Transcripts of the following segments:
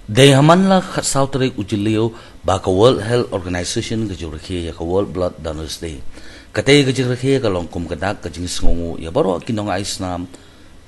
They hamanla Southrik Ujilio baka World Health Organization gajurake yaka World Blood Donors Day. Katay gajurake kalong kumkadak kajing sngongu ya baro kinong aisnam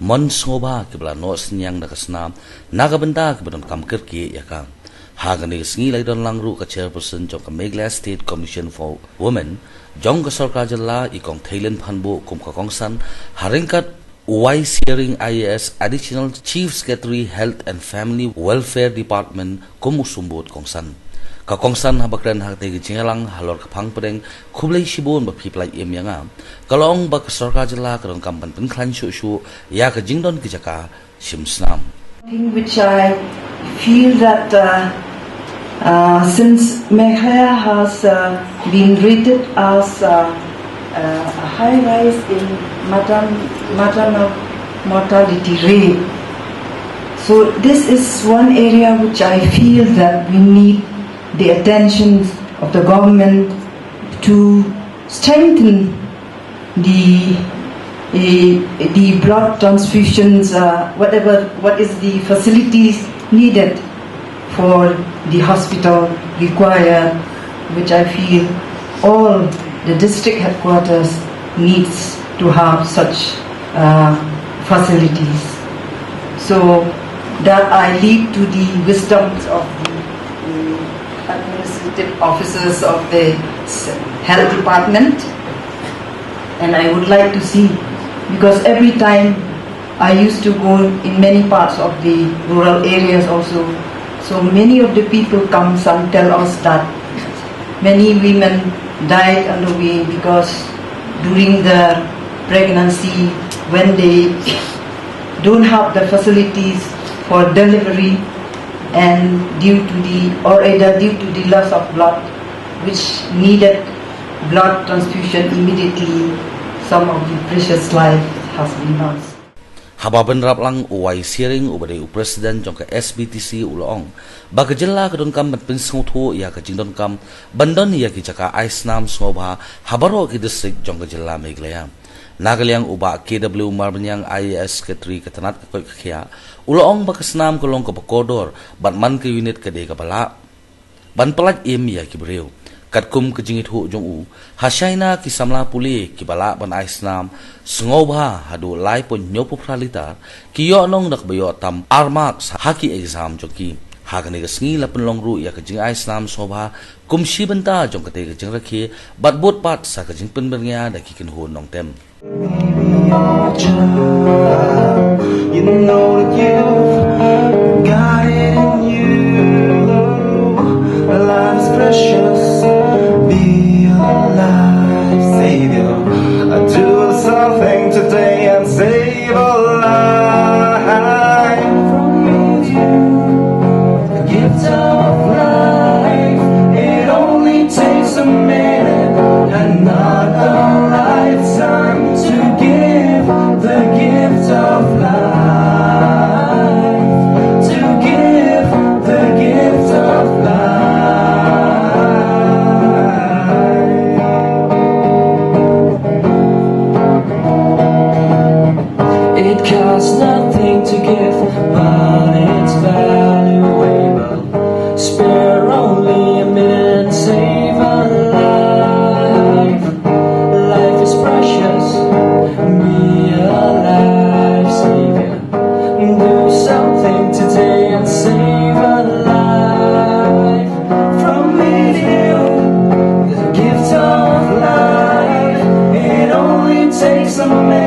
mon sngoba kibla no snyang nakasnam nagabanda kibadon kamkirki yaka. Hagani sngi laidon langru ka chairperson jong ka Meghalaya State Commission for Women jong ka sarkar Jylla ikong Thailand phanbo kumkakongsan haringkat Wise Hearing IAS Additional Chief Secretary Health and Family Welfare Department kumusumbot kongsan. Ka kongsan habakran hakte gijingalang halor kapang pedeng kublai shibon ba piplai emyanga. Kalong ba sarkar Jylla kadong kampan penklan shu ya ka jingdon kijaka shimsnam. Which I feel that since Meghalaya has been rated as a high rise in maternal mortality rate. So this is one area which I feel that we need the attention of the government to strengthen the blood transfusions, what is the facilities needed for the hospital required, which I feel all the district headquarters needs to have such facilities. So that I leave to the wisdoms of the administrative officers of the health department, and I would like to see, because every time I used to go in many parts of the rural areas also, so many of the people come and tell us that many women died on the way because during the pregnancy, when they don't have the facilities for delivery and due to the loss of blood, which needed blood transfusion immediately, some of the precious life has been lost. Hababan rap lang Wise Hearing ubade President jong ka SBTC ulong baga Jylla kadon kam pensengutu ya ka jingdon kam bandon ya ki jaka aisnam sobha habaro ki district jong ka Jylla Meghalaya nagaliang uba KW marbanyang IAS Secretary katanat ka kya ulong bakasnam kolong ka bakodor batman ka unit ka de ka bala ban palat em ya ki breu katkum kejingit hu jong u hasyaina ki samla puli ki bala ban aisnam sngobha hadu lai pon nyopu pralita ki yo nong nakbayo tam armak haki exam joki hagani ga sngi la penlong ru ya kejing aisnam sobha kumshi benta jong kate kejing rakhe bat bot pat sa kejing penbernya da ki kin hu nong tem. You know that you've got it in you. Life is precious. Be alive, Savior. Do something today and save a life. From you, the gift of life. It only takes a minute and not a lifetime to give the gift of life. To give the gift of life. It costs nothing to give, but it's valuable. Spare only a minute, save a life. Life is precious, be alive, Savior. Do something today and save a life. From me to you, the gift of life. It only takes a minute.